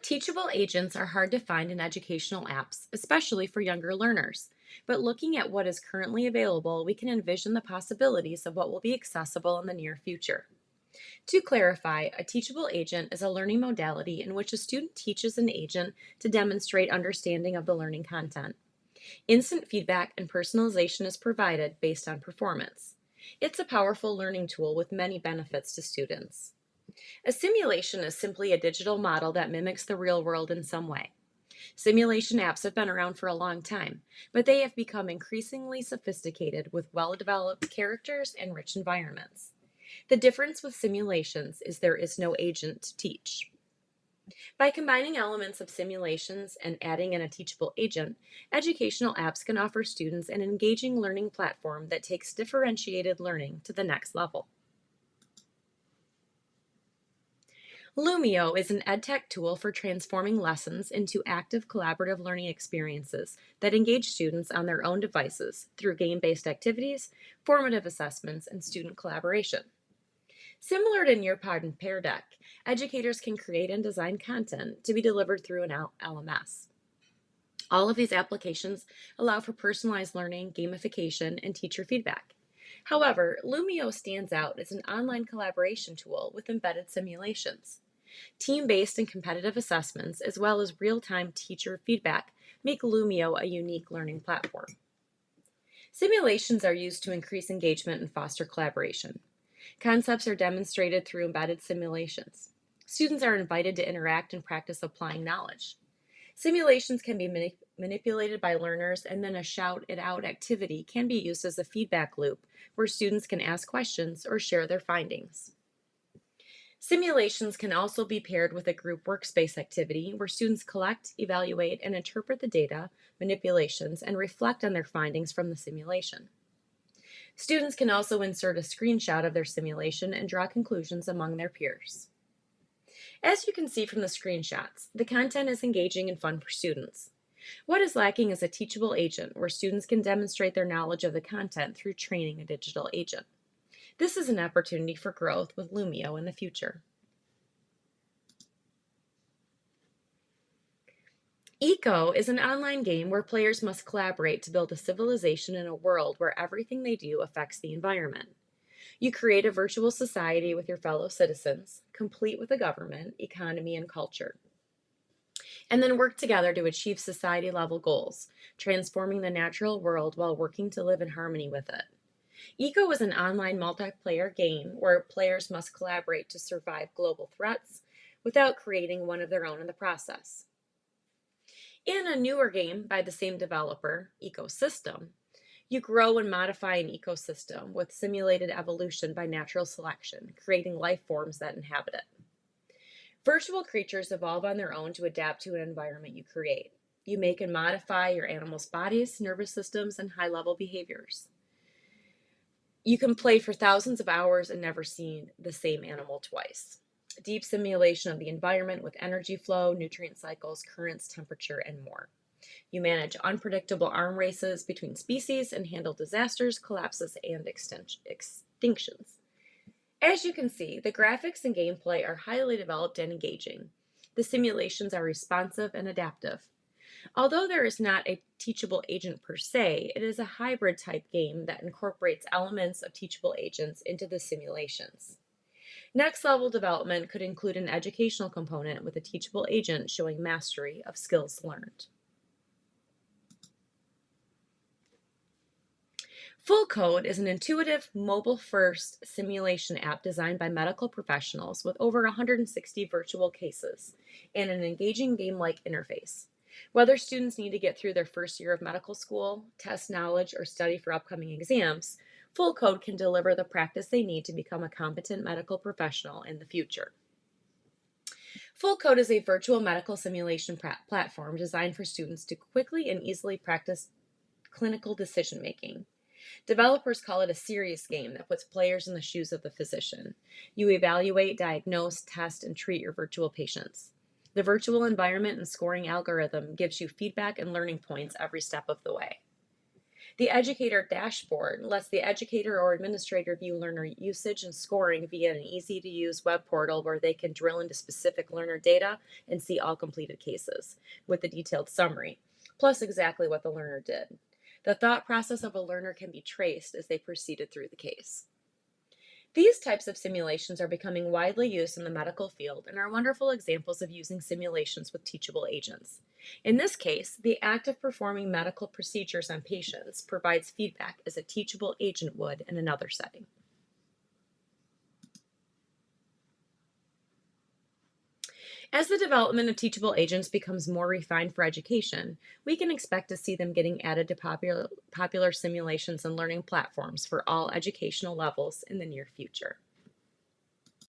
Teachable agents are hard to find in educational apps, especially for younger learners. But looking at what is currently available, we can envision the possibilities of what will be accessible in the near future. To clarify, a teachable agent is a learning modality in which a student teaches an agent to demonstrate understanding of the learning content. Instant feedback and personalization is provided based on performance. It's a powerful learning tool with many benefits to students. A simulation is simply a digital model that mimics the real world in some way. Simulation apps have been around for a long time, but they have become increasingly sophisticated with well developed characters and rich environments. The difference with simulations is there is no agent to teach. By combining elements of simulations and adding in a teachable agent, educational apps can offer students an engaging learning platform that takes differentiated learning to the next level. Lumio is an edtech tool for transforming lessons into active collaborative learning experiences that engage students on their own devices through game-based activities, formative assessments, and student collaboration. Similar to Nearpod and Pear Deck, educators can create and design content to be delivered through an LMS. All of these applications allow for personalized learning, gamification, and teacher feedback. However, Lumio stands out as an online collaboration tool with embedded simulations. Team-based and competitive assessments, as well as real-time teacher feedback, make Lumio a unique learning platform. Simulations are used to increase engagement and foster collaboration. Concepts are demonstrated through embedded simulations. Students are invited to interact and practice applying knowledge. Simulations can be manipulated by learners, and then a shout it out activity can be used as a feedback loop where students can ask questions or share their findings. Simulations can also be paired with a group workspace activity where students collect, evaluate, and interpret the data, manipulations, and reflect on their findings from the simulation. Students can also insert a screenshot of their simulation and draw conclusions among their peers. As you can see from the screenshots, the content is engaging and fun for students. What is lacking is a teachable agent where students can demonstrate their knowledge of the content through training a digital agent. This is an opportunity for growth with Lumio in the future. Eco is an online game where players must collaborate to build a civilization in a world where everything they do affects the environment. You create a virtual society with your fellow citizens, complete with a government, economy, and culture, and then work together to achieve society-level goals, transforming the natural world while working to live in harmony with it. Eco is an online multiplayer game where players must collaborate to survive global threats without creating one of their own in the process. In a newer game by the same developer, Ecosystem, you grow and modify an ecosystem with simulated evolution by natural selection, creating life forms that inhabit it. Virtual creatures evolve on their own to adapt to an environment you create. You make and modify your animals' bodies, nervous systems, and high-level behaviors. You can play for thousands of hours and never see the same animal twice. Deep simulation of the environment with energy flow, nutrient cycles, currents, temperature, and more. You manage unpredictable arm races between species and handle disasters, collapses, and extinctions. As you can see, the graphics and gameplay are highly developed and engaging. The simulations are responsive and adaptive. Although there is not a teachable agent per se, it is a hybrid type game that incorporates elements of teachable agents into the simulations. Next level development could include an educational component with a teachable agent showing mastery of skills learned. Full Code is an intuitive, mobile-first simulation app designed by medical professionals with over 160 virtual cases and an engaging game-like interface. Whether students need to get through their first year of medical school, test knowledge, or study for upcoming exams, Full Code can deliver the practice they need to become a competent medical professional in the future. Full Code is a virtual medical simulation platform designed for students to quickly and easily practice clinical decision-making. Developers call it a serious game that puts players in the shoes of the physician. You evaluate, diagnose, test, and treat your virtual patients. The virtual environment and scoring algorithm gives you feedback and learning points every step of the way. The educator dashboard lets the educator or administrator view learner usage and scoring via an easy-to-use web portal where they can drill into specific learner data and see all completed cases with a detailed summary, plus exactly what the learner did. The thought process of a learner can be traced as they proceeded through the case. These types of simulations are becoming widely used in the medical field and are wonderful examples of using simulations with teachable agents. In this case, the act of performing medical procedures on patients provides feedback as a teachable agent would in another setting. As the development of teachable agents becomes more refined for education, we can expect to see them getting added to popular simulations and learning platforms for all educational levels in the near future.